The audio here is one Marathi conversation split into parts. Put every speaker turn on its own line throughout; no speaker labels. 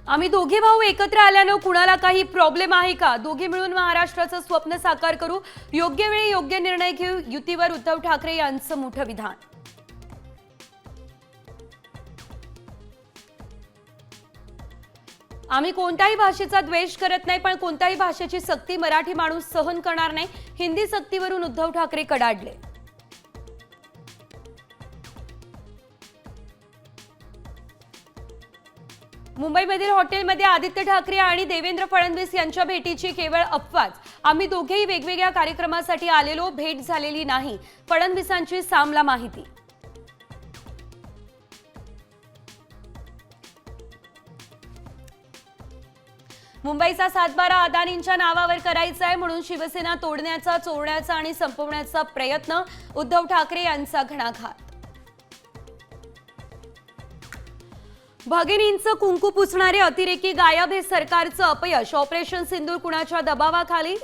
आम्ही दोघे भाऊ एकत्र आल्यानं कुणाला काही प्रॉब्लेम आहे का? दोघे मिळून महाराष्ट्राचं स्वप्न साकार करू, योग्य वेळी योग्य निर्णय घेऊ, युतीवर उद्धव ठाकरे यांचं मोठं विधान. आम्ही कोणत्याही भाषेचा द्वेष करत नाही, पण कोणत्याही भाषेची सक्ती मराठी माणूस सहन करणार नाही. हिंदी सक्तीवरून उद्धव ठाकरे कडाडले. मुंबईमधील हॉटेलमध्ये आदित्य ठाकरे आणि देवेंद्र फडणवीस यांच्या भेटीची केवळ अफवाच. आम्ही दोघेही वेगवेगळ्या कार्यक्रमासाठी आलेलो, भेट झालेली नाही. फडणवीसांची सामला माहिती. मुंबईचा सातबारा अदानींच्या नावावर करायचा आहे म्हणून शिवसेना तोडण्याचा, चोरण्याचा आणि संपवण्याचा प्रयत्न. उद्धव ठाकरे यांचा घणाघात. भगिनींचं कुंकू पुसणारे अतिरेकी गायब, हे सरकारचं अपयश. ऑपरेशन सिंदूर कुणाच्या दबावाखाली?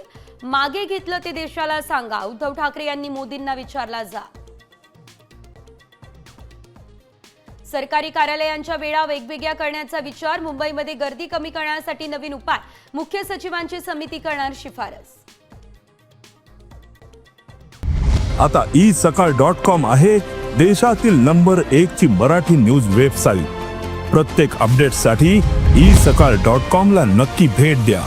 मागे घेतलं ते देशाला सांगा. उद्धव ठाकरे यांनी मोदींना विचारला जा. सरकारी कार्यालयांच्या वेळा वेगवेगळ्या करण्याचा विचार. मुंबईमध्ये गर्दी कमी करण्यासाठी नवीन उपाय. मुख्य सचिवांची समिती करणार शिफारस.
आता isakal.com आहे देशातील नंबर 1 ची मराठी न्यूज वेबसाईट. प्रत्येक अपडेटसाठी isakal.com ला नक्की भेट द्या.